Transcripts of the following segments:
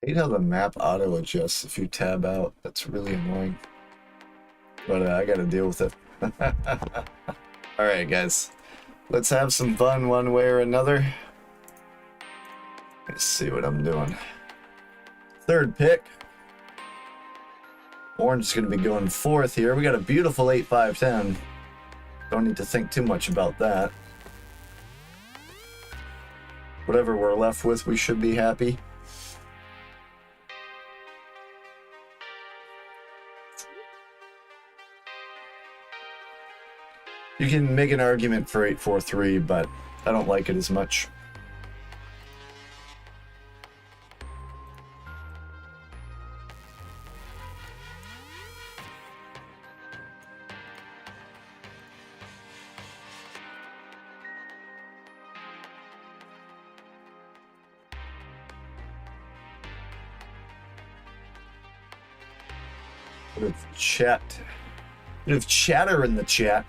hate how the map auto adjusts if you tab out. That's really annoying. But I gotta deal with it. Alright, guys. Let's have some fun one way or another. Let's see what I'm doing. Third pick. Orange is going to be going fourth here. We got a beautiful 8-5-10. Don't need to think too much about that. Whatever we're left with, we should be happy. You can make an argument for 8-4-3, but I don't like it as much. Bit of chatter in the chat.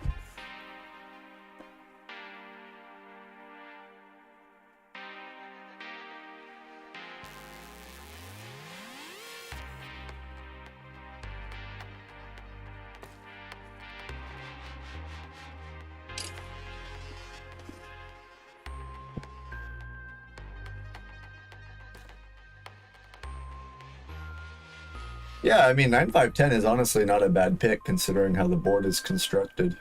Yeah, I mean, 9-5-10 is honestly not a bad pick considering how the board is constructed.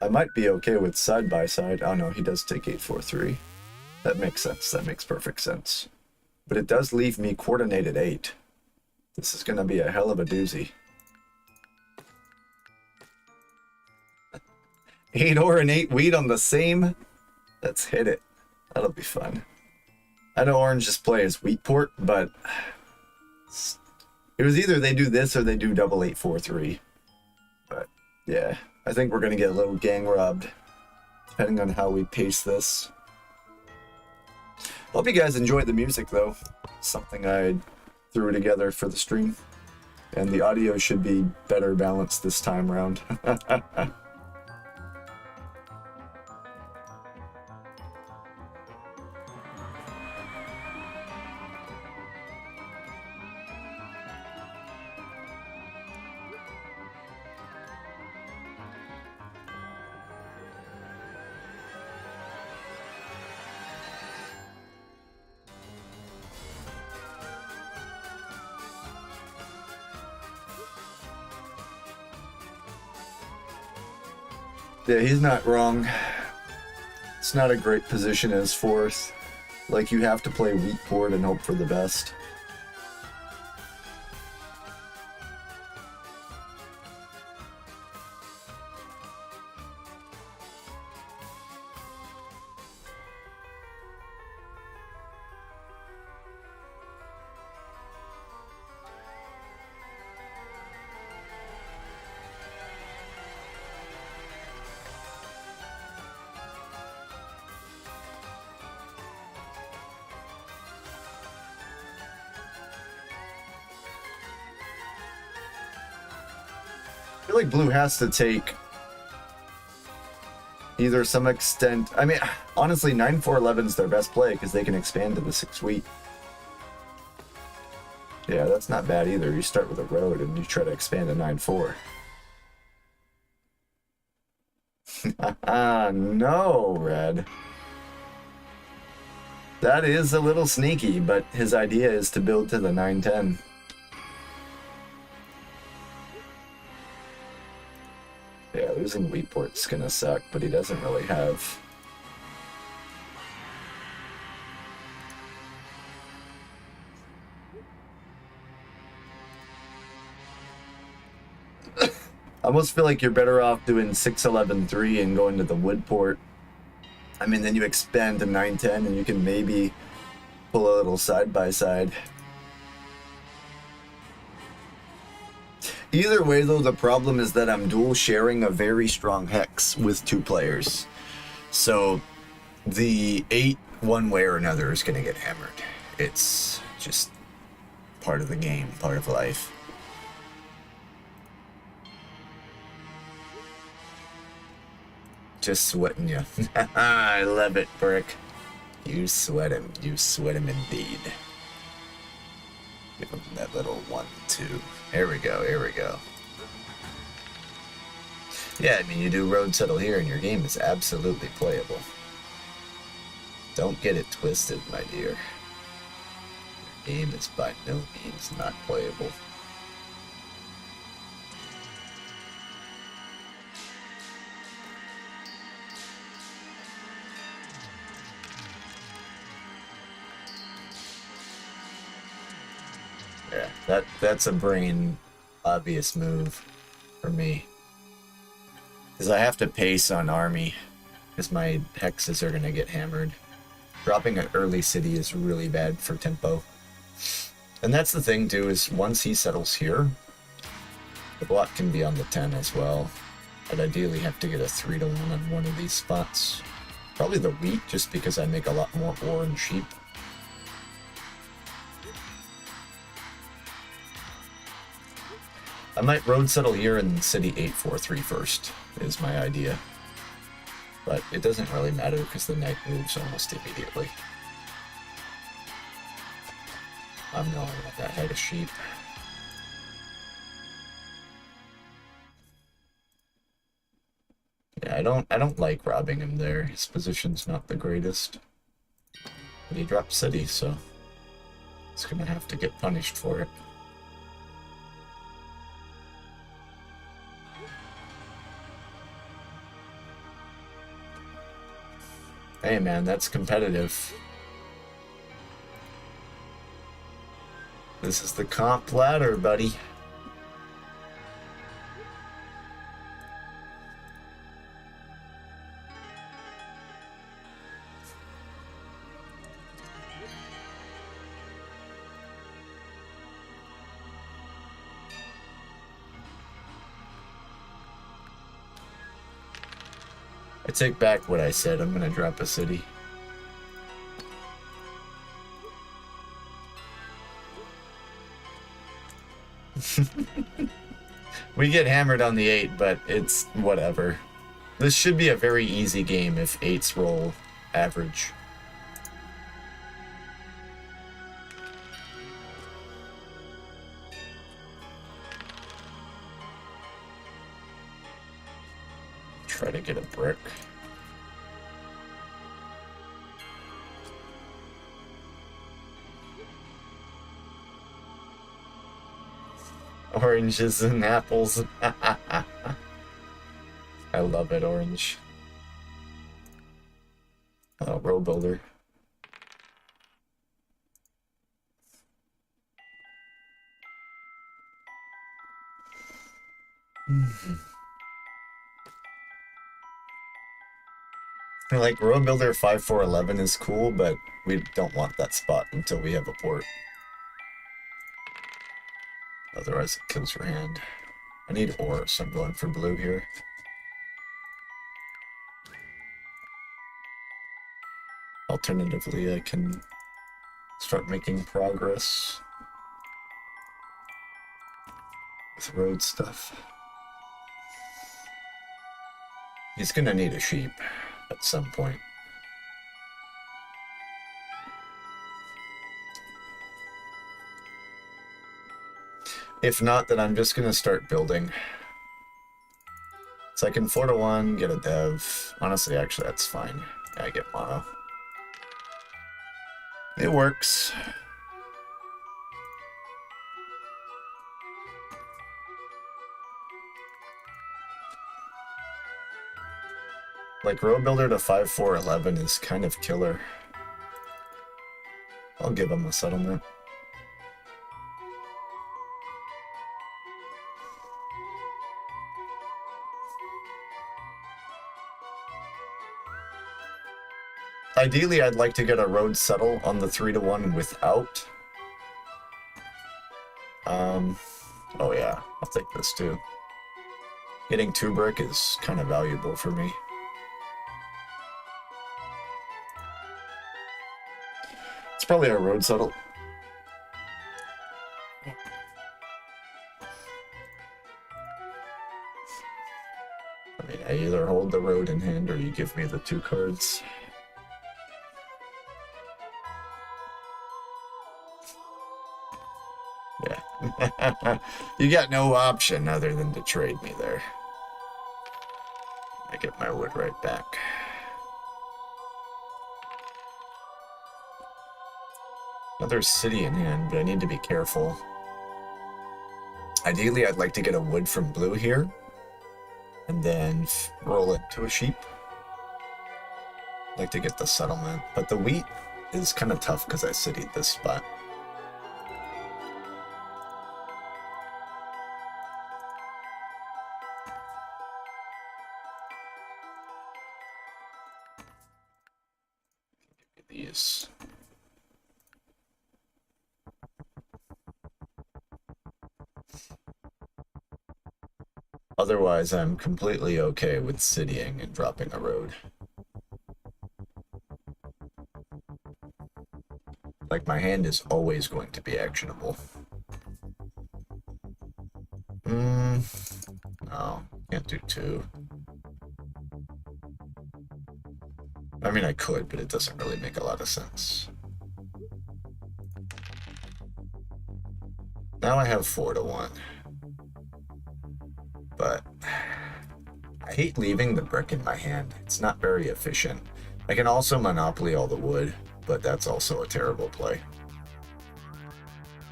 I might be okay with side by side. Oh no, he does take 8-4-3. That makes sense. That makes perfect sense. But it does leave me coordinated 8. This is going to be a hell of a doozy. 8 or an 8 wheat on the same? Let's hit it. That'll be fun. I know Orange just plays wheat port, but it was either they do this or they do double 8-4-3. But yeah, I think we're going to get a little gang robbed, depending on how we pace this. Hope you guys enjoyed the music, though. Something I threw together for the stream. And the audio should be better balanced this time around. Yeah, he's not wrong. It's not a great position as fourth. Like, you have to play wheat port and hope for the best. I feel like blue has to take either some extent. I mean, honestly, 9-4-11 is their best play because they can expand to the 6 wheat. Yeah, that's not bad either. You start with a road and you try to expand to 9-4. No, Red. That is a little sneaky, but his idea is to build to the 9-10. Yeah, losing Wheatport's gonna suck, but he doesn't really have... I almost feel like you're better off doing 6-11-3 and going to the Woodport. I mean, then you expand to 9-10 and you can maybe pull a little side-by-side. Either way, though, the problem is that I'm dual sharing a very strong hex with 2 players. So the 8, one way or another, is going to get hammered. It's just part of the game, part of life. Just sweating you. I love it, Brick. You sweat him. You sweat him indeed. Give him that little 1-2. Here we go. Here we go. Yeah, I mean, you do road settle here, and your game is absolutely playable. Don't get it twisted, my dear. Your game is by no means not playable. Yeah, that's a brain obvious move for me. Because I have to pace on army, because my hexes are going to get hammered. Dropping an early city is really bad for tempo. And that's the thing too, is once he settles here, the block can be on the 10 as well. I'd ideally have to get a 3-1 on one of these spots. Probably the wheat, just because I make a lot more ore and sheep. I might road settle here and city 8-4-3 first, is my idea. But it doesn't really matter because the knight moves almost immediately. I'm going with that head of sheep. Yeah, I don't like robbing him there. His position's not the greatest. But he dropped city, so he's gonna have to get punished for it. Hey man, that's competitive. This is the comp ladder, buddy. I take back what I said. I'm gonna drop a city. We get hammered on the 8, but it's whatever. This should be a very easy game if 8s roll average. Try to get a brick. Oranges and apples. I love it, orange. Oh, row builder. Like, row builder 5-4-11 is cool, but we don't want that spot until we have a port. Otherwise it kills your hand. I need ore, so I'm going for blue here. Alternatively, I can start making progress with road stuff. He's gonna need a sheep at some point. If not, then I'm just gonna start building. So I can 4-1, get a dev. Honestly, actually, that's fine. Yeah, I get mono. It works. Like, row builder to 5-4-11 is kind of killer. I'll give him a settlement. Ideally, I'd like to get a road settle on the 3-1 without. Oh yeah, I'll take this too. Getting 2 brick is kind of valuable for me. It's probably a road settle. I mean, I either hold the road in hand or you give me the 2 cards. Yeah. You got no option other than to trade me there. I get my wood right back. Another city in hand, but I need to be careful. Ideally, I'd like to get a wood from blue here, and then roll it to a sheep. I'd like to get the settlement, but the wheat is kind of tough because I citied this spot. These. Otherwise, I'm completely okay with citying and dropping a road. Like, my hand is always going to be actionable. No, can't do 2. I mean, I could, but it doesn't really make a lot of sense. Now I have 4 to 1. But I hate leaving the brick in my hand. It's not very efficient. I can also monopoly all the wood, but that's also a terrible play.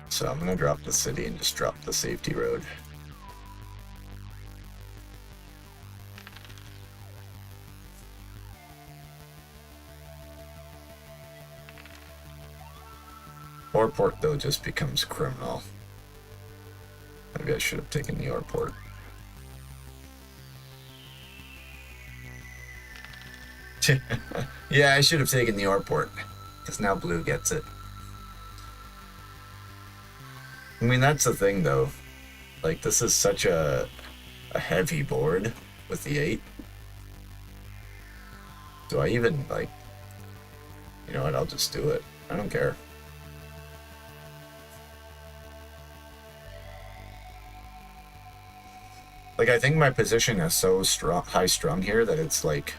So I'm gonna drop the city and just drop the safety road. Ore port, though, just becomes criminal. Maybe I should have taken the ore port. Yeah, I should have taken the ore port, because now blue gets it. I mean, that's the thing, though. Like, this is such a heavy board with the 8. Do I even, like... You know what, I'll just do it. I don't care. Like, I think my position is so high strung here that it's, like...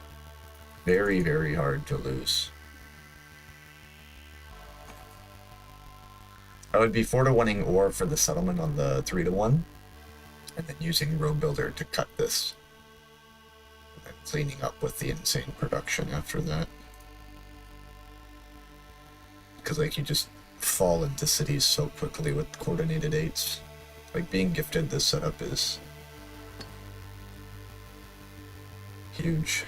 very, very hard to lose. I would be 4 to 1-ing ore for the settlement on the 3 to 1, and then using Road Builder to cut this. And then cleaning up with the insane production after that. Because, like, you just fall into cities so quickly with coordinated 8s. Like, being gifted this setup is huge.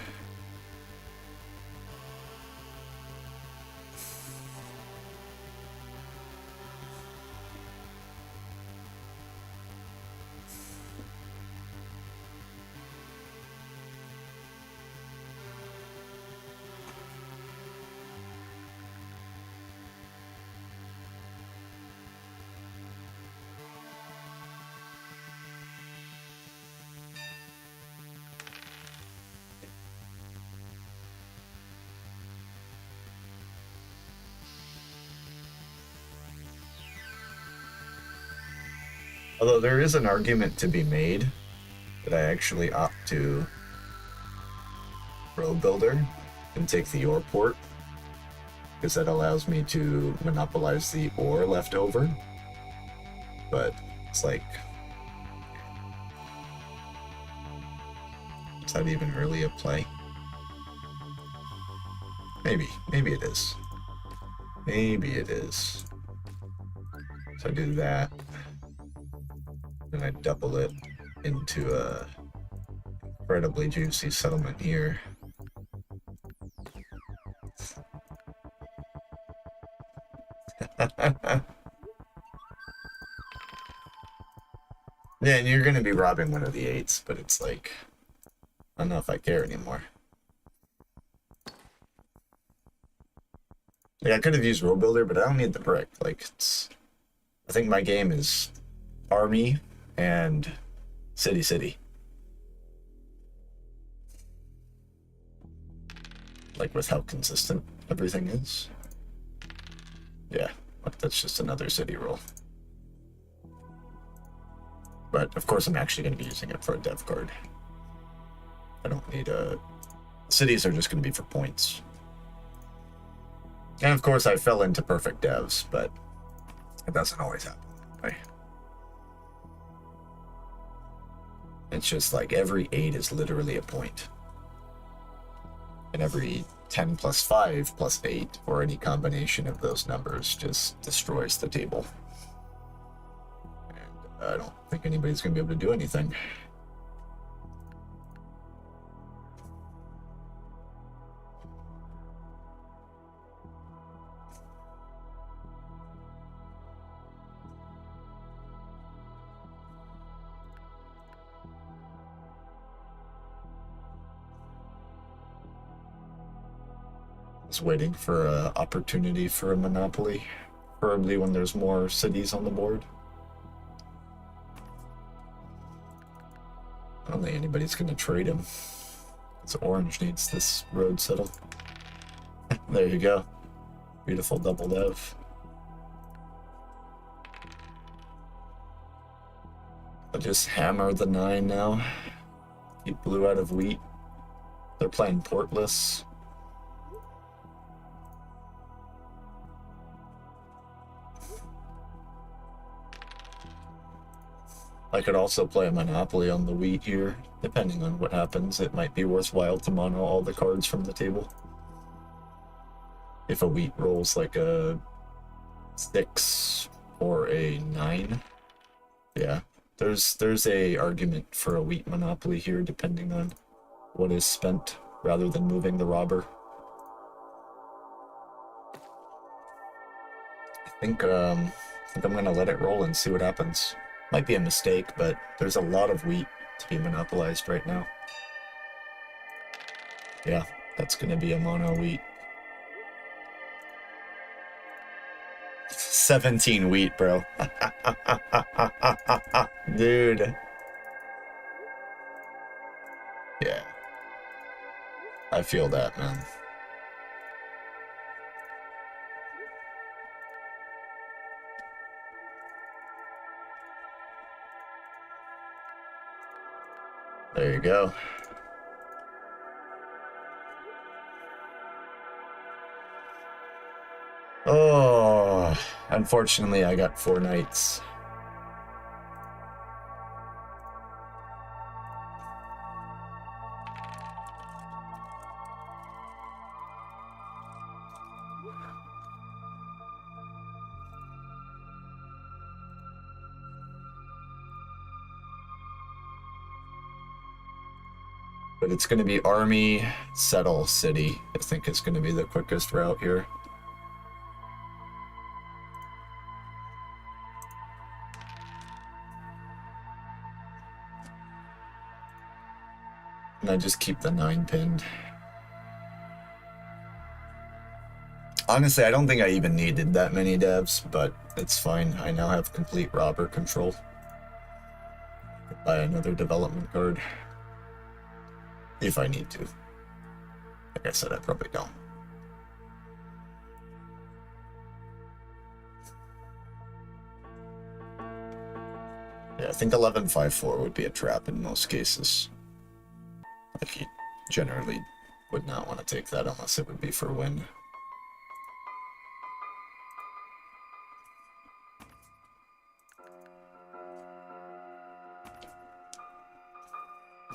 Although there is an argument to be made that I actually opt to Road Builder and take the ore port, because that allows me to monopolize the ore left over. But it's like, is that even really a play? Maybe it is. Maybe it is. So I do that. Then I double it into a incredibly juicy settlement here. Yeah, and you're gonna be robbing one of the 8s, but it's like, I don't know if I care anymore. Like, I could have used Road Builder, but I don't need the brick. Like, I think my game is army and city. Like, with how consistent everything is. Yeah, like, that's just another city roll. But, of course, I'm actually going to be using it for a dev card. I don't need a... Cities are just going to be for points. And, of course, I fell into perfect devs, but it doesn't always happen. Right? It's just like every 8 is literally a point. And every 10 plus 5 plus 8, or any combination of those numbers, just destroys the table. And I don't think anybody's going to be able to do anything. Just waiting for an opportunity for a monopoly, preferably when there's more cities on the board. I don't think anybody's going to trade him. Because Orange needs this road settled. There you go. Beautiful double dev. I'll just hammer the 9 now. Keep blue out of wheat. They're playing portless. I could also play a monopoly on the wheat here. Depending on what happens, it might be worthwhile to mono all the cards from the table. If a wheat rolls like a 6 or a 9, yeah, there's a argument for a wheat monopoly here, depending on what is spent rather than moving the robber. I think I'm gonna let it roll and see what happens. Might be a mistake, but there's a lot of wheat to be monopolized right now. Yeah, that's gonna be a mono wheat. 17 wheat, bro. Dude. Yeah. I feel that, man. There you go. Oh, unfortunately, I got 4 knights. But it's going to be army, settle city. I think it's going to be the quickest route here. And I just keep the 9 pinned. Honestly, I don't think I even needed that many devs, but it's fine. I now have complete robber control. Buy another development card. If I need to. Like I said, I probably don't. Yeah, I think 1154 would be a trap in most cases. Like, he generally would not want to take that unless it would be for win.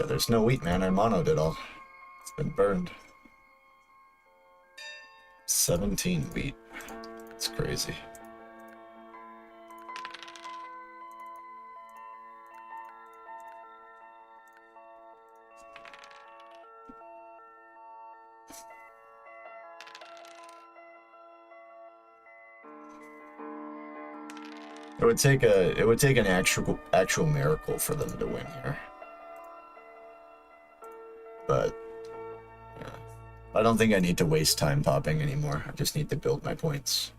Yeah, there's no wheat, man. I monoed it all. It's been burned. 17 wheat. It's crazy. It would take an actual miracle for them to win here. But yeah, I don't think I need to waste time popping anymore. I just need to build my points.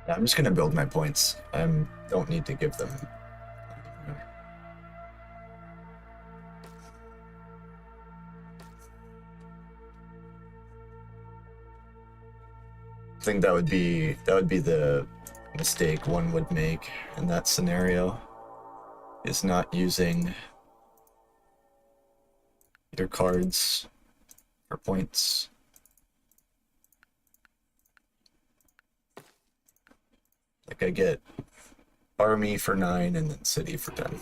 Yeah, I'm just gonna build my points. I don't need to give them. I think that would be the mistake one would make in that scenario, is not using your cards for points. Like I get army for 9 and then city for 10.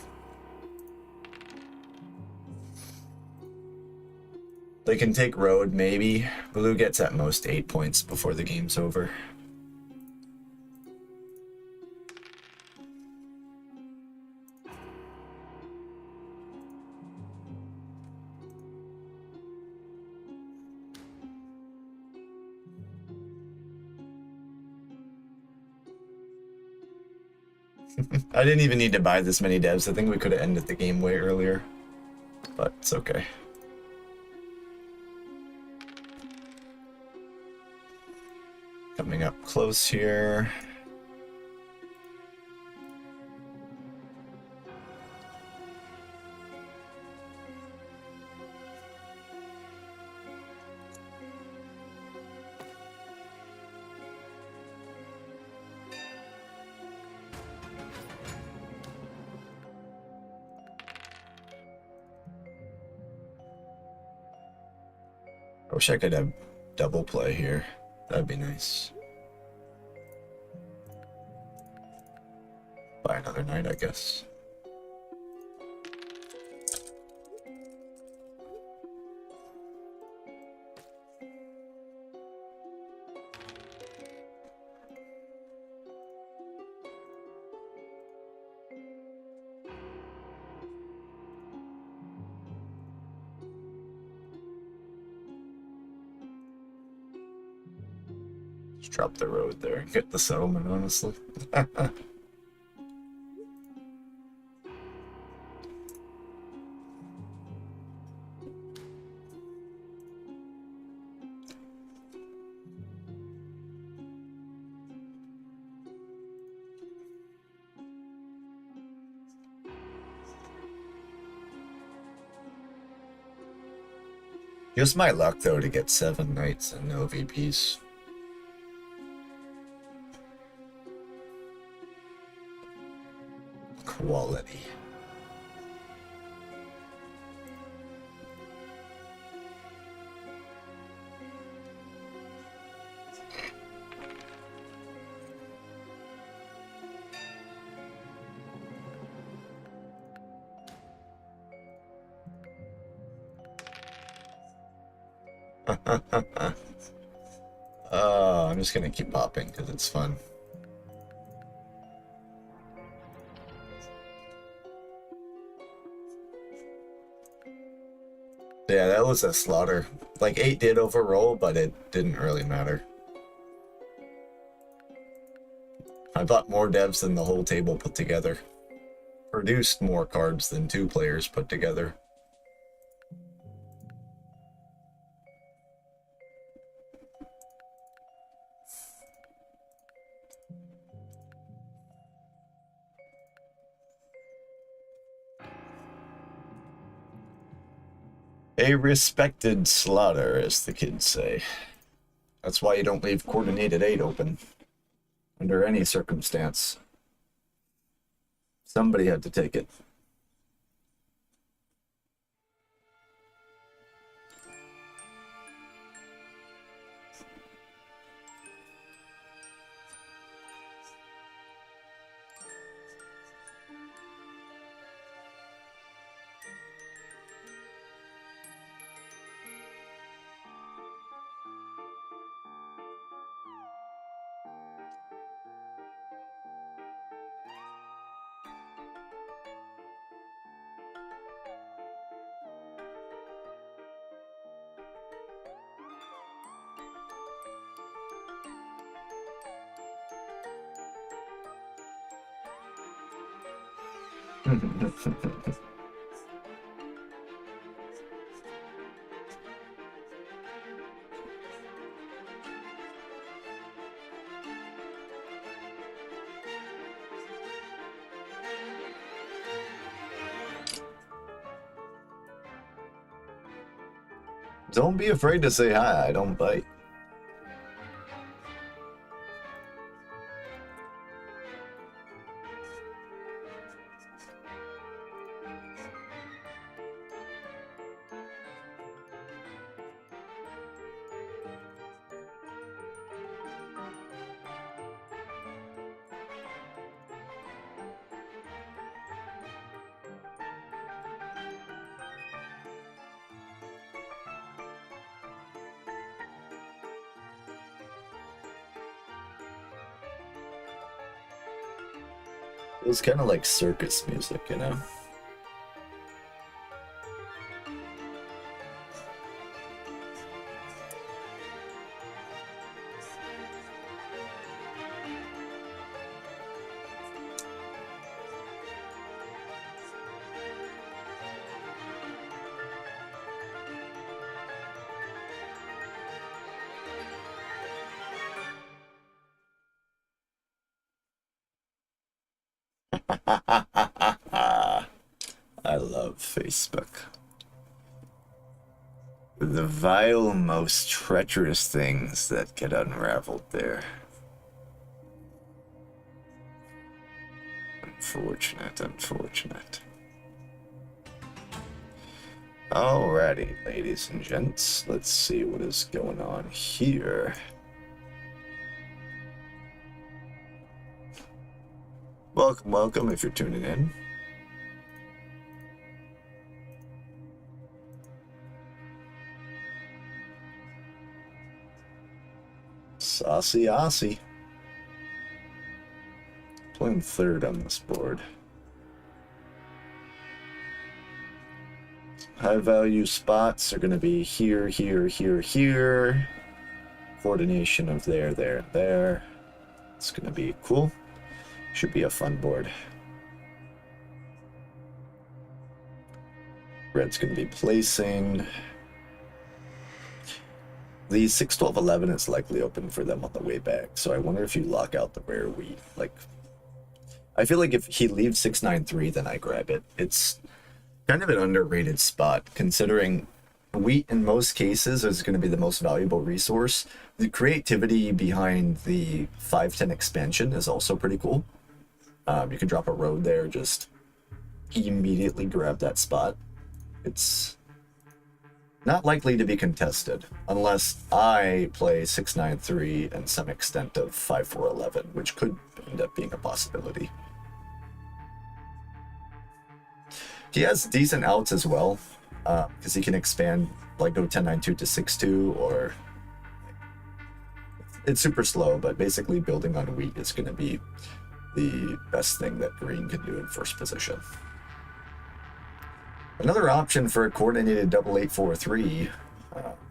They can take road, maybe. Blue gets at most 8 points before the game's over. I didn't even need to buy this many devs. I think we could have ended the game way earlier. But it's okay. Coming up close here. I wish I could have double play here. That'd be nice. Buy another knight, I guess. Just drop the road there and get the settlement, honestly. Just my luck, though, to get 7 knights and no VPs. Quality. I'm just gonna keep popping because it's fun. Yeah, that was a slaughter. Like 8 did overroll, but it didn't really matter. I bought more devs than the whole table put together. Produced more cards than 2 players put together. A respected slaughter, as the kids say. That's why you don't leave coordinated 8 open. Under any circumstance. Somebody had to take it. Don't be afraid to say hi. I don't bite. It was kind of like circus music, you know? I love Facebook. The vile, most treacherous things that get unraveled there. Unfortunate, unfortunate. Alrighty, ladies and gents, let's see what is going on here. Welcome, welcome if you're tuning in. Saucy Aussie. Playing third on this board. High value spots are going to be here, here, here, here. Coordination of there, there, there. It's going to be cool. Should be a fun board. Red's going to be placing. The 6, 12, 11 is likely open for them on the way back, so I wonder if you lock out the rare wheat. Like, I feel like if he leaves 6, 9, 3, then I grab it. It's kind of an underrated spot, considering wheat in most cases is going to be the most valuable resource. The creativity behind the 5-10 expansion is also pretty cool. You can drop a road there, just immediately grab that spot. It's not likely to be contested unless I play 6, 9, 3 and some extent of 5, 4, 11, which could end up being a possibility. He has decent outs as well, because he can expand, like go 10, 9, 2 to 6, 2, or it's super slow, but basically building on wheat is going to be the best thing that green can do in first position. Another option for a coordinated double 8-4-3,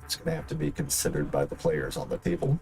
it's going to have to be considered by the players on the table.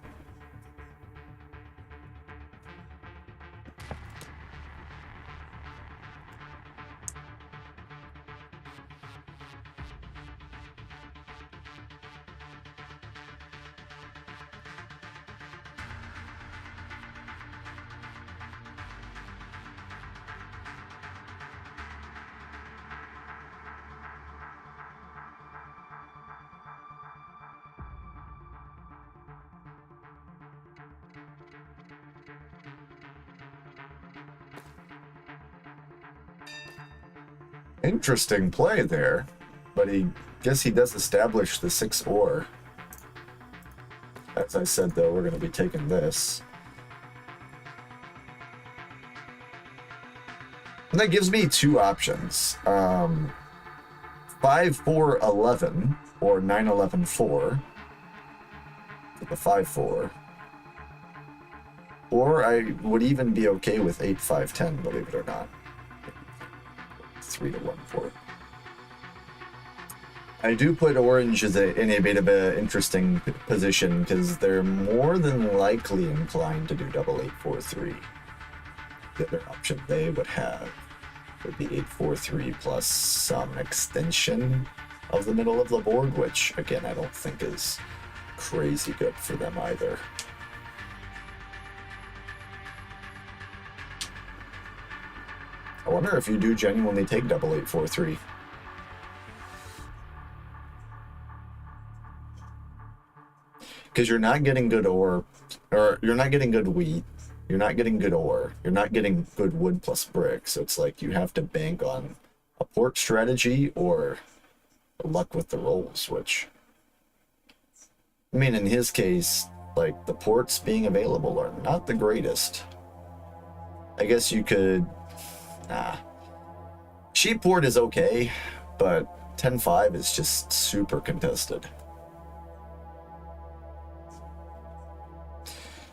Interesting play there, but guess he does establish the 6 ore. As I said, though, we're going to be taking this. And that gives me two options. 5-4-11 or 9-11-4 with the 5-4. Or I would even be okay with 8-5-10, believe it or not. 3-1-4. I do put orange as in a bit of an interesting position because they're more than likely inclined to do double 8-4-3. The other option they would have would be 8-4-3 plus some extension of the middle of the board, which again I don't think is crazy good for them either. I wonder if you do genuinely take double 8-4-3. Because you're not getting good ore, or you're not getting good wheat, you're not getting good ore, you're not getting good wood plus brick, so it's like you have to bank on a port strategy or luck with the rolls, which, I mean, in his case, like, the ports being available are not the greatest. I guess you could... Nah. Sheep port is okay, but 10-5 is just super contested.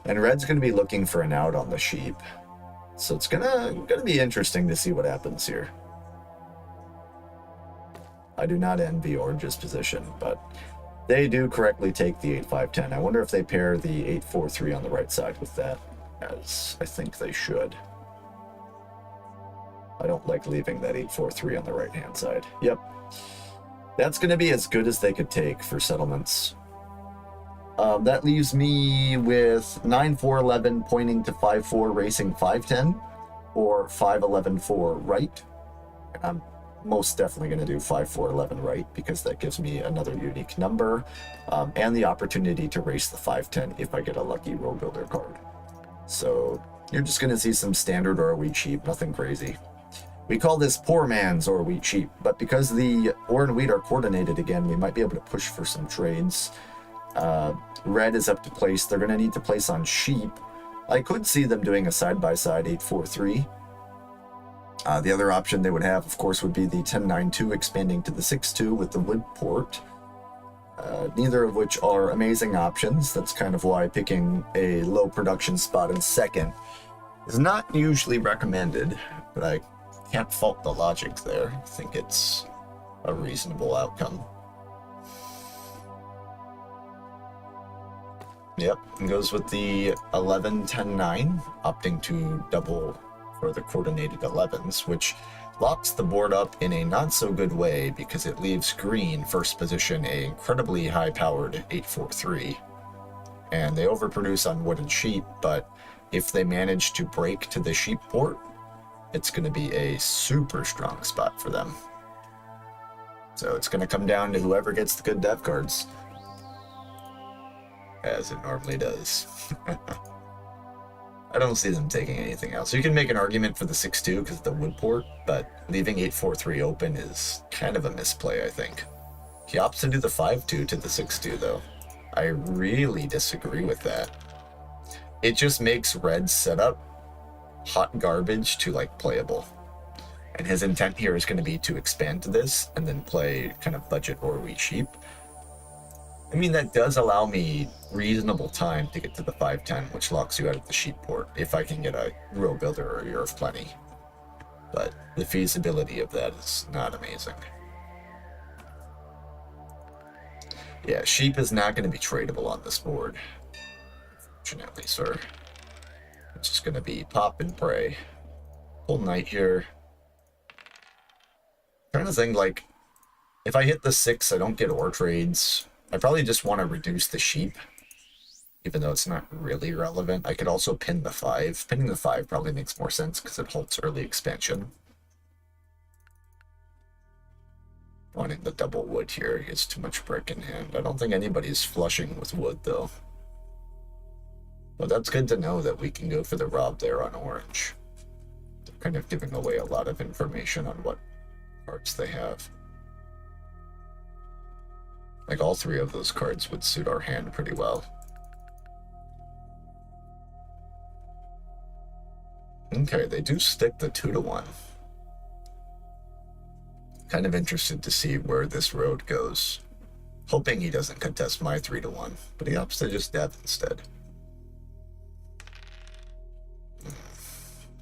And red's going to be looking for an out on the sheep. So it's gonna be interesting to see what happens here. I do not envy orange's position, but they do correctly take the 8-5-10. I wonder if they pair the 8-4-3 on the right side with that, as I think they should. I don't like leaving that 8-4-3 on the right-hand side. Yep. That's going to be as good as they could take for settlements. That leaves me with 9-4-11 pointing to 5-4 racing 5-10, or 5-11-4 right. I'm most definitely going to do 5-4-11 right, because that gives me another unique number, and the opportunity to race the 5-10 if I get a lucky row builder card. So you're just going to see some standard or wheat sheep, nothing crazy. We call this poor man's or wheat sheep, but because the ore and wheat are coordinated again, we might be able to push for some trades. Red is up to place. They're going to need to place on sheep. I could see them doing a side-by-side 8-4-3. The other option they would have, of course, would be the 10-9-2 expanding to the 6-2 with the wood port. Neither of which are amazing options. That's kind of why picking a low production spot in second is not usually recommended, but I can't fault the logic there. I think it's a reasonable outcome. Yep, and goes with the 11-10-9, opting to double for the coordinated 11s, which locks the board up in a not so good way because it leaves green first position a incredibly high-powered 8-4-3. And they overproduce on wood and sheep, but if they manage to break to the sheep port, it's going to be a super strong spot for them. So it's going to come down to whoever gets the good dev cards, as it normally does. I don't see them taking anything else. You can make an argument for the 6-2 because of the wood port, but leaving 8-4-3 open is kind of a misplay, I think. He opts to do the 5-2 to the 6-2, though. I really disagree with that. It just makes red's setup hot garbage to, like, playable. And his intent here is going to be to expand to this and then play kind of budget or wheat sheep. I mean, that does allow me reasonable time to get to the 5-10, which locks you out of the sheep port, if I can get a row builder or a year of plenty. But the feasibility of that is not amazing. Yeah, sheep is not going to be tradable on this board, fortunately, sir. It's just going to be pop and pray. Full knight here. I'm trying to think, like, if I hit the 6, I don't get ore trades. I probably just want to reduce the sheep, even though it's not really relevant. I could also pin the 5. Pinning the 5 probably makes more sense because it halts early expansion. Wanting the double wood here is too much brick in hand. I don't think anybody's flushing with wood, though. But that's good to know that we can go for the rob there on orange. They're kind of giving away a lot of information on what cards they have. Like, all 3 of those cards would suit our hand pretty well. Okay, they do stick the 2-1. Kind of interested to see where this road goes. Hoping he doesn't contest my 3-1, but he opts to just dev instead.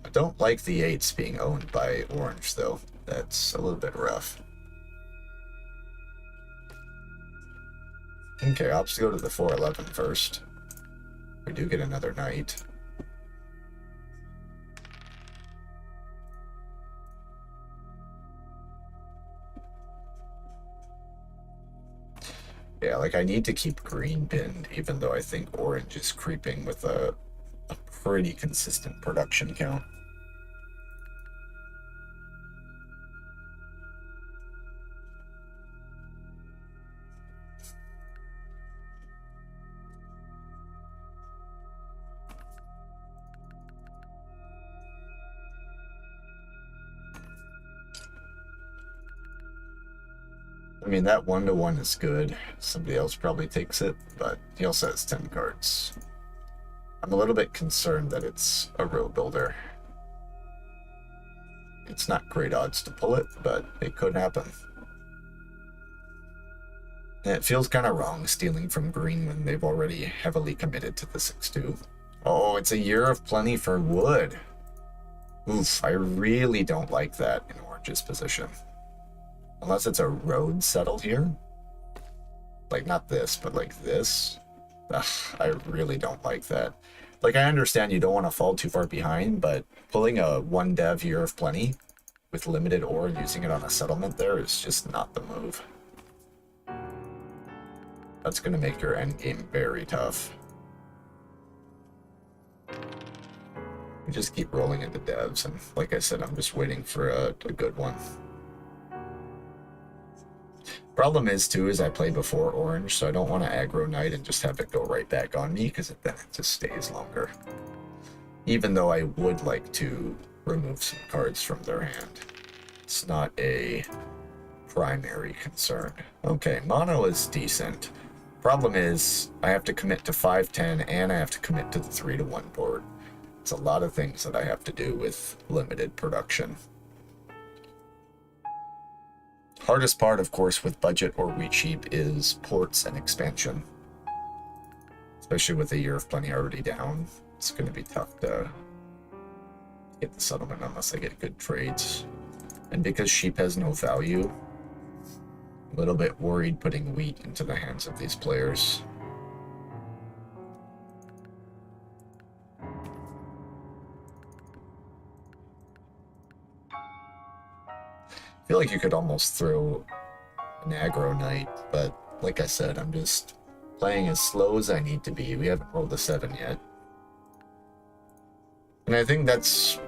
I don't like the 8s being owned by orange, though. That's a little bit rough. Okay, opts to go to the 4-11 first. We do get another knight. Yeah, like, I need to keep green pinned, even though I think orange is creeping with a pretty consistent production count. mean, that 1-1 is good. Somebody else probably takes it, but he also has 10 cards. I'm a little bit concerned that it's a row builder. It's not great odds to pull it, but it could happen. And it feels kind of wrong stealing from green when they've already heavily committed to the 6-2. Oh, it's a year of plenty for wood. Oof, I really don't like that in orange's position. Unless it's a road settled here. Like, not this, but like this. Ugh, I really don't like that. Like, I understand you don't want to fall too far behind, but pulling a 1-dev year of plenty with limited ore and using it on a settlement there is just not the move. That's going to make your endgame very tough. You just keep rolling into devs, and like I said, I'm just waiting for a good one. Problem is, too, is I play before orange, so I don't want to aggro knight and just have it go right back on me, because then it just stays longer. Even though I would like to remove some cards from their hand. It's not a primary concern. Okay, mono is decent. Problem is, I have to commit to 5-10, and I have to commit to the 3-1 board. It's a lot of things that I have to do with limited production. Hardest part, of course, with budget or wheat sheep is ports and expansion. Especially with a year of plenty already down, it's going to be tough to get the settlement unless I get good trades. And because sheep has no value, I'm a little bit worried putting wheat into the hands of these players. I feel like you could almost throw an aggro knight, but like I said, I'm just playing as slow as I need to be. We haven't rolled a 7 yet. And I think that's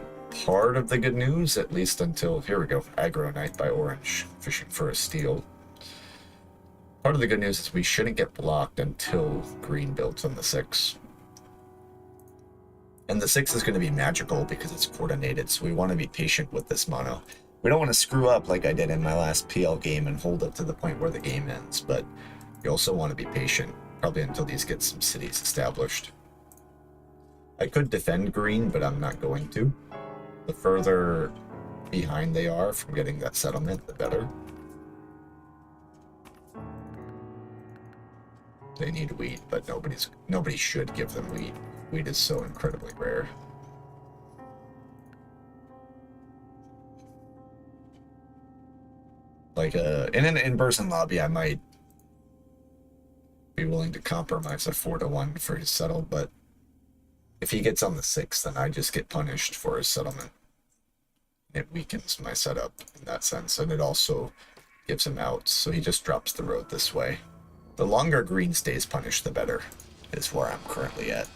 part of the good news, at least until, here we go, aggro knight by orange, fishing for a steal. Part of the good news is we shouldn't get blocked until green builds on the 6. And the 6 is going to be magical because it's coordinated, so we want to be patient with this mono. We don't want to screw up like I did in my last PL game and hold it to the point where the game ends, but we also want to be patient, probably until these get some cities established. I could defend green, but I'm not going to. The further behind they are from getting that settlement, the better. They need wheat, but nobody should give them wheat. Wheat is so incredibly rare. Like, in an in-person lobby, I might be willing to compromise a 4-1 for his settle, but if he gets on the 6, then I just get punished for his settlement. It weakens my setup in that sense, and it also gives him outs, so he just drops the road this way. The longer green stays punished, the better, is where I'm currently at.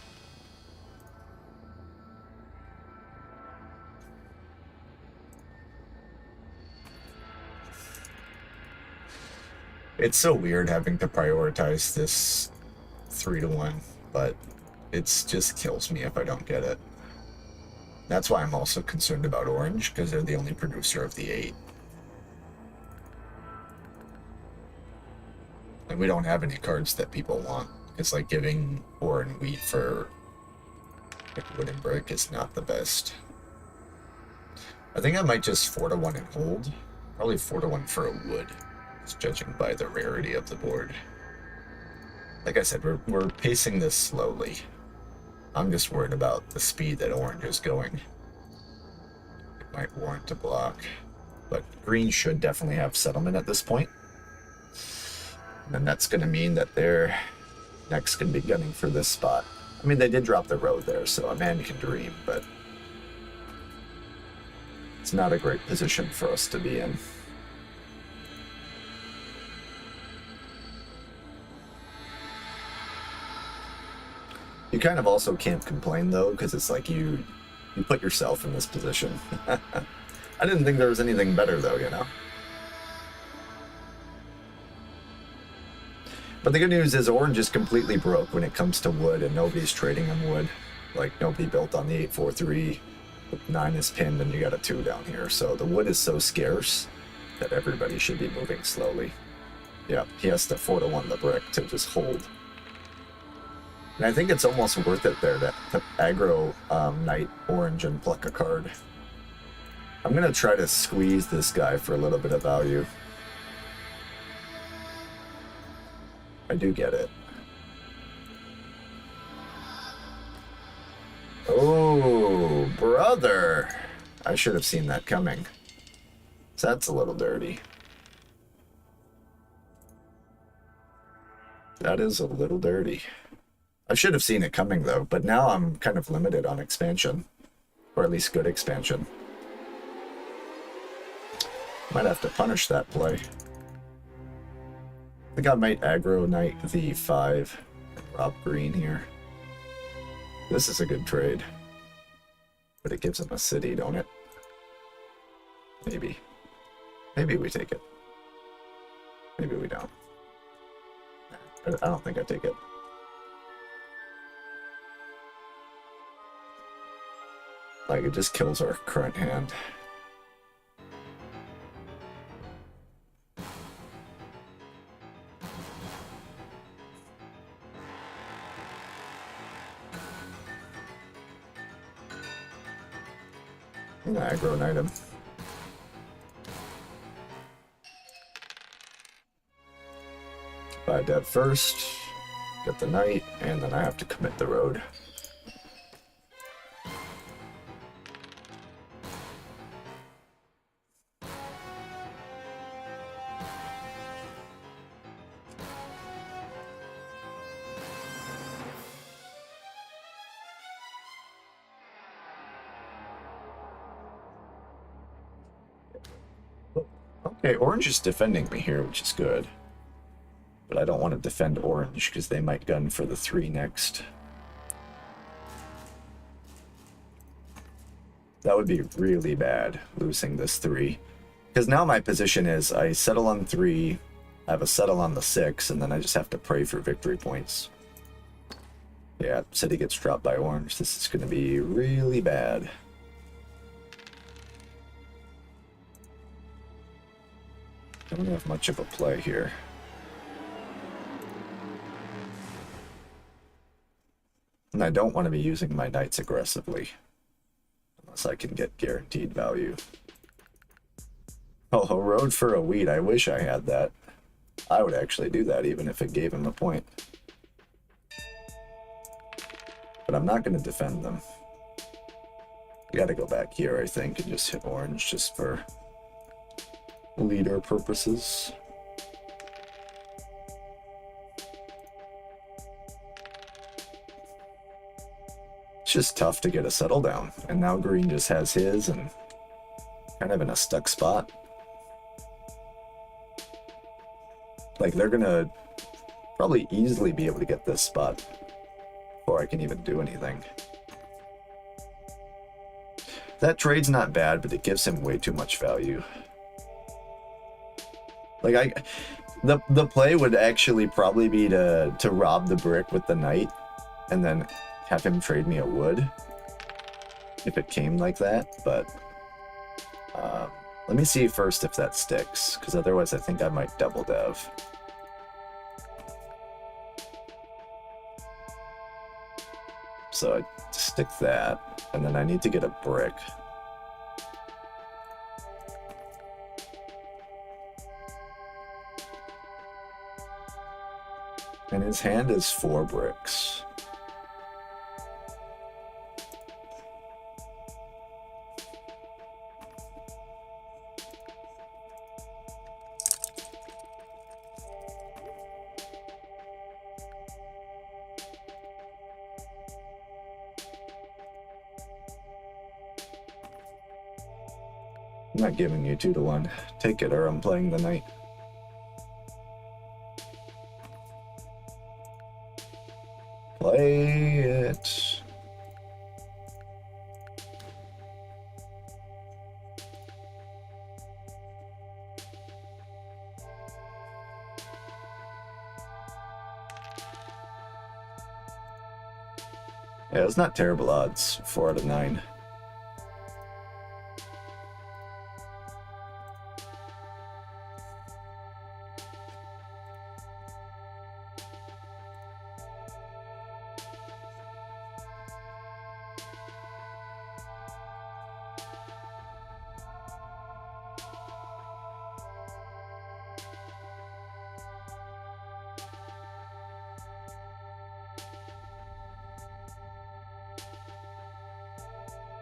It's so weird having to prioritize this 3-1, but it just kills me if I don't get it. That's why I'm also concerned about orange, because they're the only producer of the 8. And we don't have any cards that people want. It's like giving ore and wheat for like wood and brick is not the best. I think I might just 4-1 and hold. Probably 4-1 for a wood, just judging by the rarity of the board. Like I said, we're pacing this slowly. I'm just worried about the speed that orange is going. It might warrant a block. But green should definitely have settlement at this point. And that's going to mean that they're next going to be gunning for this spot. I mean, they did drop the road there, so a man can dream, but it's not a great position for us to be in. You kind of also can't complain, though, because it's like you put yourself in this position. I didn't think there was anything better, though, you know? But the good news is orange is completely broke when it comes to wood, and nobody's trading on wood. Like, nobody built on the 8-4-3. 9 is pinned, and you got a 2 down here. So the wood is so scarce that everybody should be moving slowly. Yeah, he has to 4-1 the brick to just hold. And I think it's almost worth it there to aggro Knight Orange and pluck a card. I'm going to try to squeeze this guy for a little bit of value. I do get it. Oh, brother. I should have seen that coming. So that's a little dirty. That is a little dirty. I should have seen it coming, though, but now I'm kind of limited on expansion. Or at least good expansion. Might have to punish that play. I think I might aggro Knight the 5 and rob green here. This is a good trade. But it gives him a city, don't it? Maybe. Maybe we take it. Maybe we don't. I don't think I take it. Like, it just kills our current hand. I'm gonna aggro Knight him. Buy dead first, get the Knight, and then I have to commit the road. Okay, orange is defending me here, which is good. But I don't want to defend orange because they might gun for the 3 next. That would be really bad, losing this 3. Because now my position is I settle on 3, I have a settle on the 6, and then I just have to pray for victory points. Yeah, city gets dropped by orange. This is going to be really bad. I don't have much of a play here. And I don't want to be using my knights aggressively. Unless I can get guaranteed value. Oh, a road for a wheat. I wish I had that. I would actually do that even if it gave him a point. But I'm not going to defend them. I got to go back here, I think, and just hit orange just for leader purposes. It's just tough to get a settle down, and now green just has his and kind of in a stuck spot. Like, they're gonna probably easily be able to get this spot before I can even do anything. That trade's not bad, but it gives him way too much value. Like, the play would actually probably be to rob the brick with the knight and then have him trade me a wood if it came like that, but let me see first if that sticks, because otherwise I think I might double dev. So I stick that, and then I need to get a brick. And his hand is 4 bricks. I'm not giving you 2-1. Take it or I'm playing the knight. Play it. Yeah, it's not terrible odds. 4 out of 9.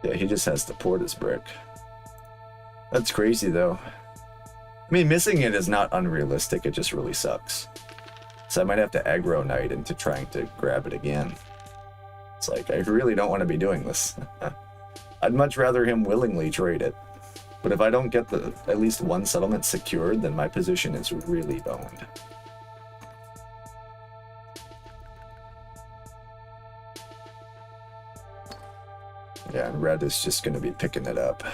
Yeah, he just has to port his brick. That's crazy, though. I mean, missing it is not unrealistic, it just really sucks. So I might have to aggro Knight into trying to grab it again. It's like, I really don't want to be doing this. I'd much rather him willingly trade it. But if I don't get at least one settlement secured, then my position is really boned. Yeah, and red is just going to be picking it up.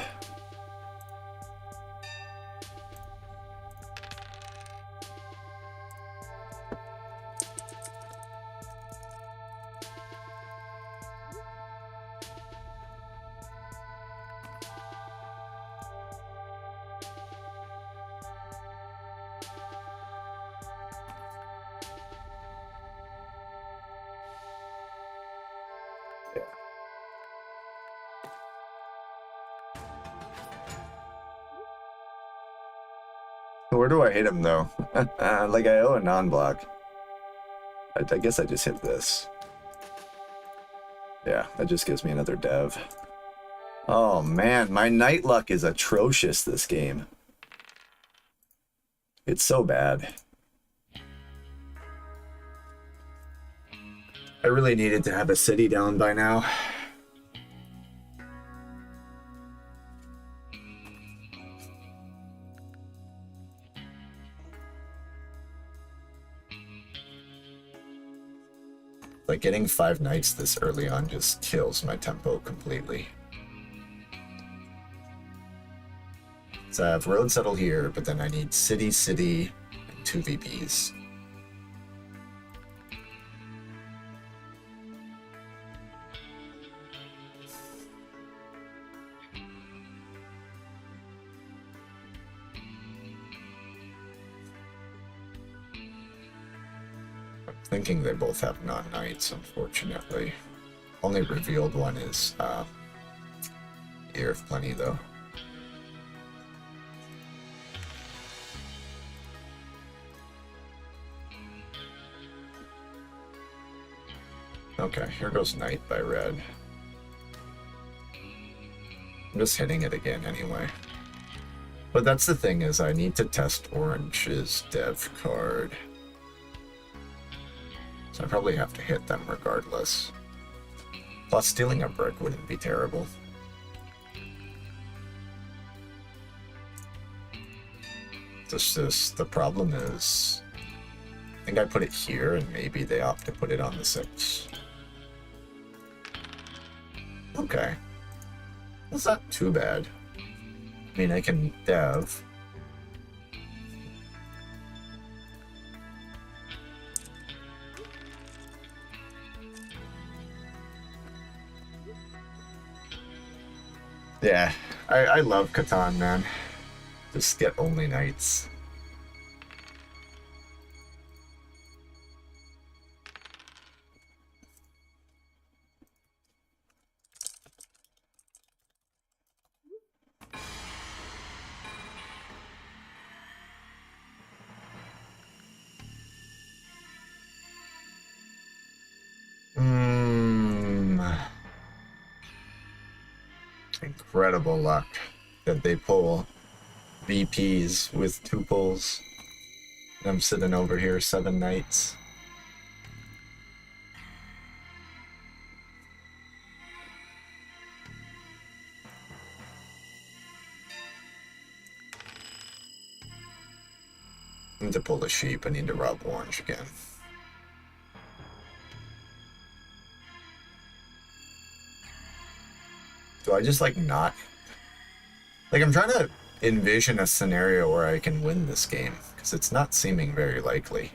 Where do I hit him, though? Like, I owe a non-block. I guess I just hit this. Yeah, that just gives me another dev. Oh, man, my night luck is atrocious this game. It's so bad. I really needed to have a city down by now. Like, getting 5 knights this early on just kills my tempo completely. So I have road settle here, but then I need city, city, and 2 VPs. Thinking they both have non-knights, unfortunately. Only revealed one is Ear of Plenty, though. Okay, here goes Knight by red. I'm just hitting it again anyway. But that's the thing, is I need to test Orange's dev card. So I probably have to hit them regardless. Plus, stealing a brick wouldn't be terrible. The problem is, I think I put it here, and maybe they opt to put it on the 6. Okay. That's not too bad. I mean, I can dev. Yeah, I love Catan, man. Just get only knights. Incredible luck that they pull VPs with 2 pulls. I'm sitting over here 7 knights. I need to pull the sheep. I need to rob orange again. Do I just, like, not... Like, I'm trying to envision a scenario where I can win this game, because it's not seeming very likely.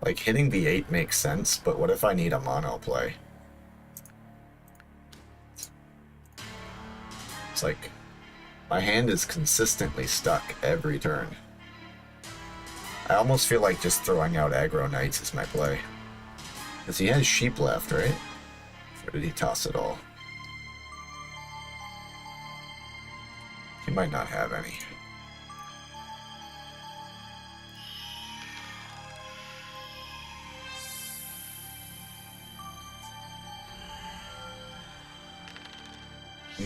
Like, hitting V8 makes sense, but what if I need a mono play? It's like, my hand is consistently stuck every turn. I almost feel like just throwing out aggro knights is my play. Because he has sheep left, right? Or did he toss it all? He might not have any.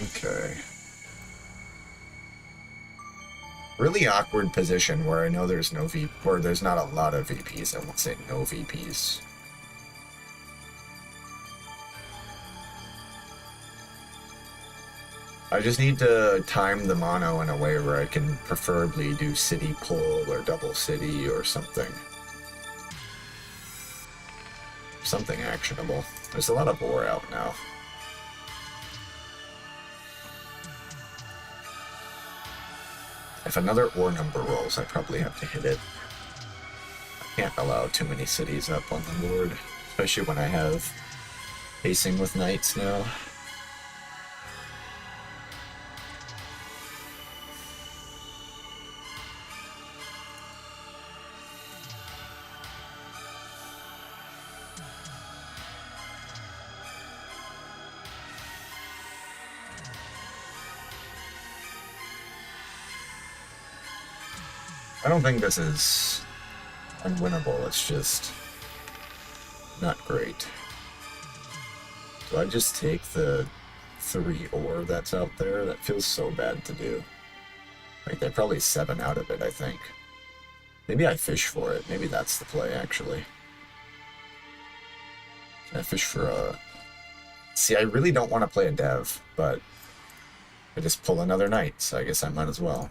Okay. Really awkward position where I know there's no or there's not a lot of VPs. I won't say no VPs. I just need to time the mono in a way where I can preferably do city pull or double city or something. Something actionable. There's a lot of ore out now. If another ore number rolls, I probably have to hit it. I can't allow too many cities up on the board, especially when I have pacing with knights now. I don't think this is unwinnable, it's just not great. Do I just take the 3 ore that's out there? That feels so bad to do. Like, they're probably 7 out of it, I think. Maybe I fish for it. Maybe that's the play, actually. I fish for a... See, I really don't want to play a dev, but I just pull another knight, so I guess I might as well.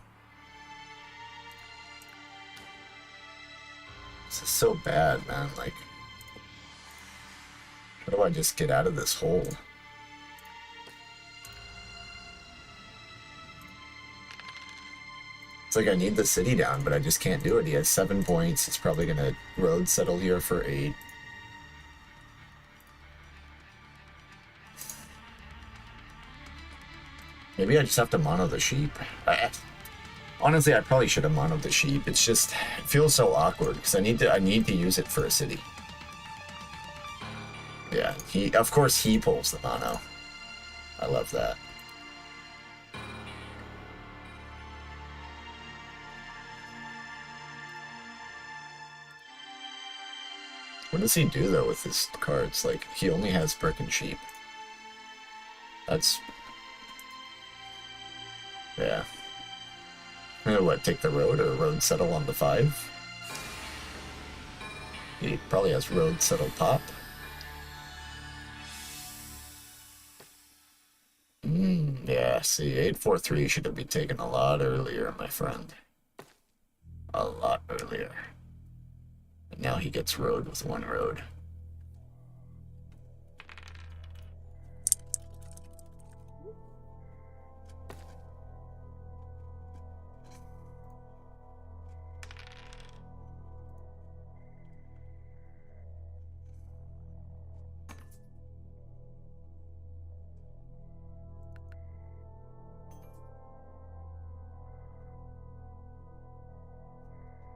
This is so bad, man. Like, how do I just get out of this hole? It's like I need the city down, but I just can't do it. He has 7 points. He's probably gonna road settle here for 8. Maybe I just have to mono the sheep. Honestly, I probably should have monoed the sheep. It's just, it feels so awkward because I need to use it for a city. Yeah, of course he pulls the mono. I love that. What does he do though with his cards? Like, he only has brick and sheep. That's... yeah. What, take the road or road settle on the 5? He probably has road settle pop. Yeah, see, 843 should have been taken a lot earlier, my friend. A lot earlier. And now he gets road with 1 road.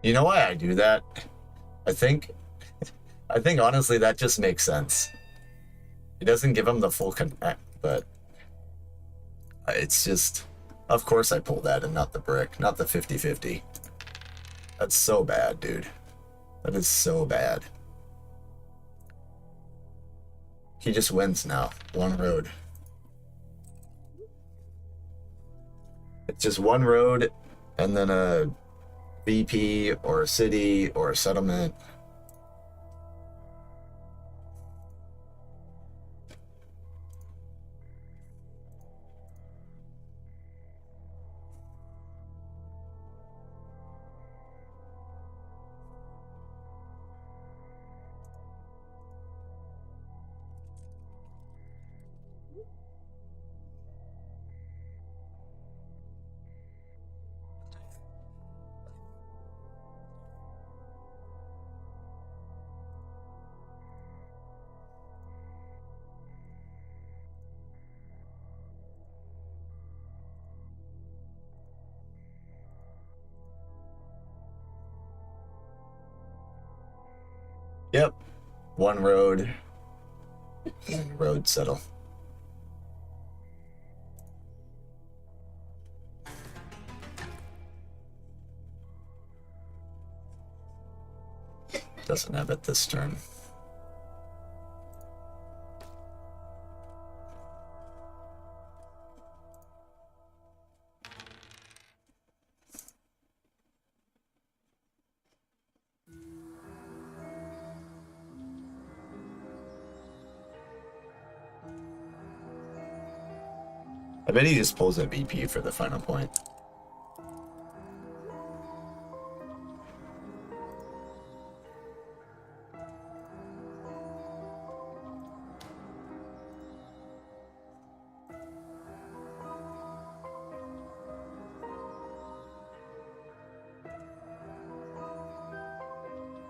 You know why I do that? I think honestly that just makes sense. It doesn't give him the full connect, but it's just, of course I pull that and not the brick, not the 50-50. That's so bad, dude. That is so bad. He just wins now. 1 road. It's just 1 road and then a VP or a city or a settlement. Yep. 1 road. And road settle. Doesn't have it this turn. bet he just pulls a VP for the final point.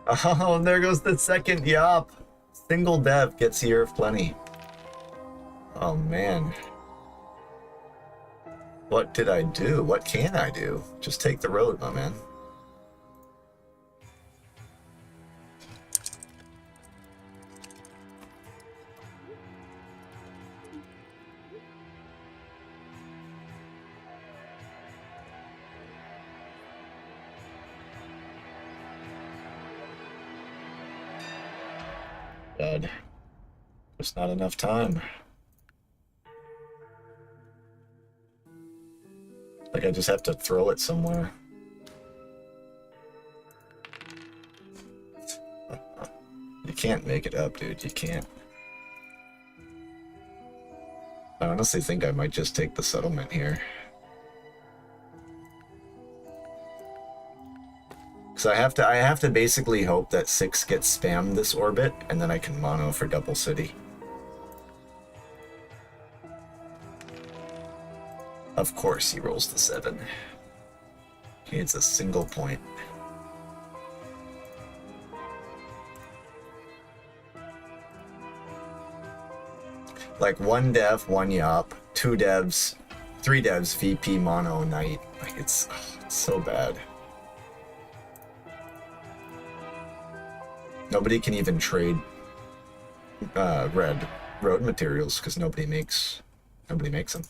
Oh, and there goes the second yop. Single dev gets here of plenty. Oh man. What did I do? What can I do? Just take the road, my man. God. There's not enough time. Like I just have to throw it somewhere. You can't make it up, dude. You can't. I honestly think I might just take the settlement here. So I have to basically hope that 6 gets spammed this orbit, and then I can mono for double city. Of course he rolls the 7. He needs a single point. Like 1 dev, 1 yop, 2 devs, 3 devs, VP, mono, knight. Like it's so bad. Nobody can even trade red road materials because nobody makes them.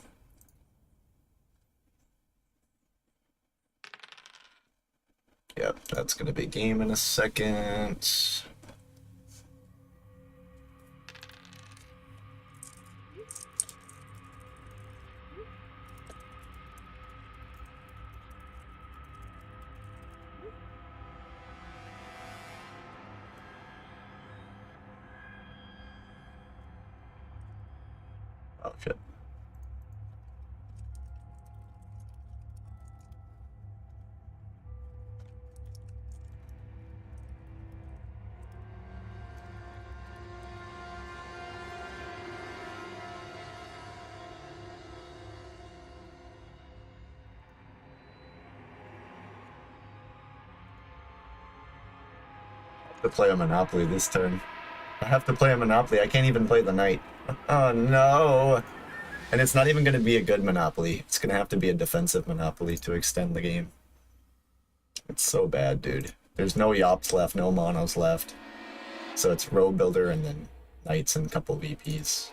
Yep, that's gonna be game in a second. Oh shit. To play a Monopoly this turn. I have to play a Monopoly. I can't even play the Knight. Oh no! And it's not even going to be a good Monopoly. It's going to have to be a defensive Monopoly to extend the game. It's so bad, dude. There's no Yops left, no Monos left. So it's Row Builder and then Knights and a couple VPs.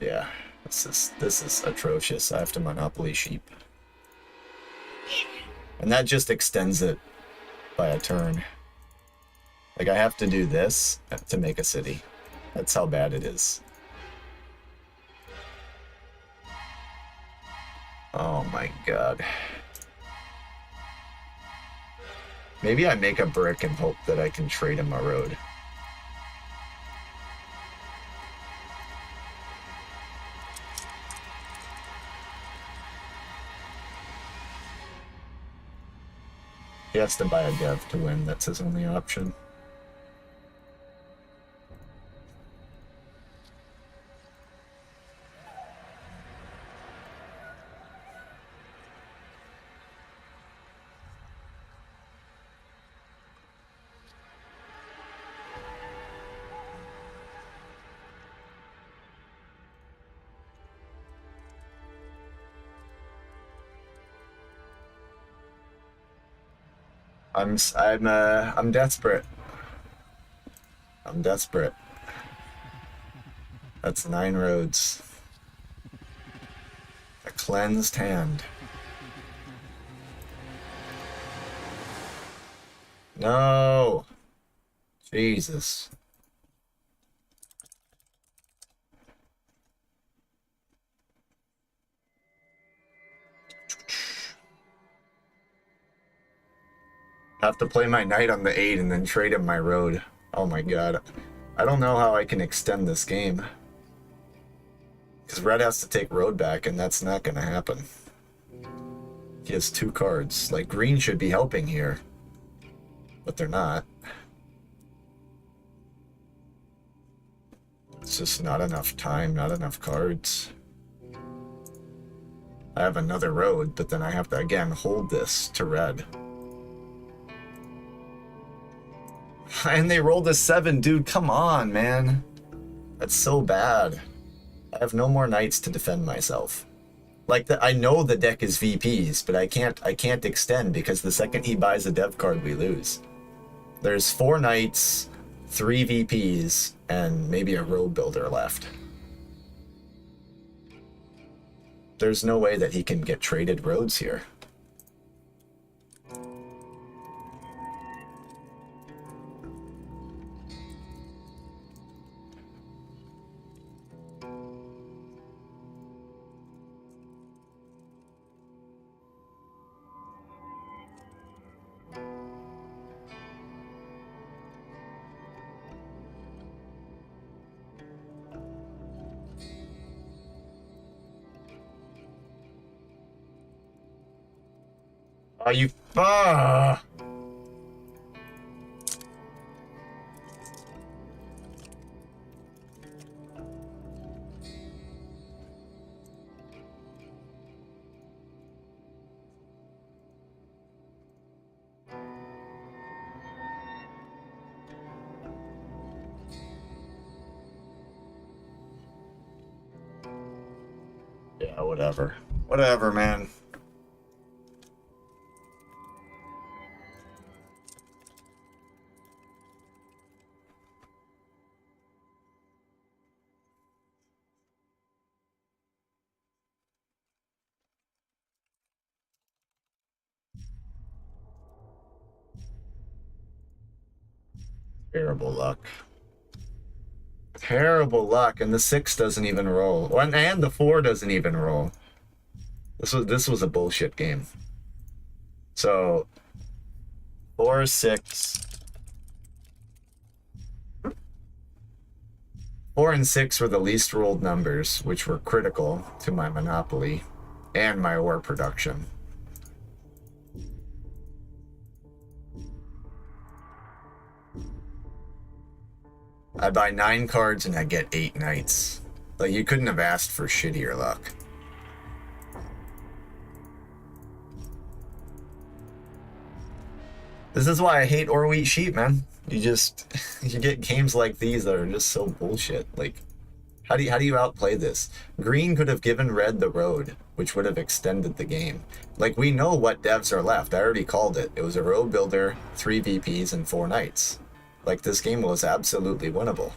Yeah, this is atrocious. I have to Monopoly Sheep. And that just extends it by a turn. Like I have to do this to make a city. That's how bad it is. Oh my god. Maybe I make a brick and hope that I can trade him a road. He has to buy a dev to win. That's his only option. I'm desperate. I'm desperate. That's 9 roads. A cleansed hand. No! Jesus. Have to play my knight on the 8 and then trade him my road. Oh my god. I don't know how I can extend this game. Because red has to take road back, and that's not going to happen. He has 2 cards. Like, green should be helping here. But they're not. It's just not enough time, not enough cards. I have another road, but then I have to, again, hold this to red. And they rolled a 7. Dude, come on, man. That's so bad. I have no more knights to defend myself. Like, I know the deck is VPs, but I can't extend because the second he buys a dev card, we lose. There's 4 knights, 3 VPs, and maybe a road builder left. There's no way that he can get traded roads here. Are you... Ah! Yeah, whatever. Whatever, man. Terrible luck. Terrible luck, and the 6 doesn't even roll. And the 4 doesn't even roll. This was a bullshit game. So 4, 6. 4 and 6 were the least rolled numbers, which were critical to my monopoly and my ore production. I buy 9 cards and I get 8 knights. Like, you couldn't have asked for shittier luck. This is why I hate or wheat sheep, man. You get games like these that are just so bullshit. Like, how do you outplay this? Green could have given red the road, which would have extended the game. Like, we know what devs are left. I already called it. It was a road builder, 3 VPs, and 4 knights. Like, this game was absolutely winnable.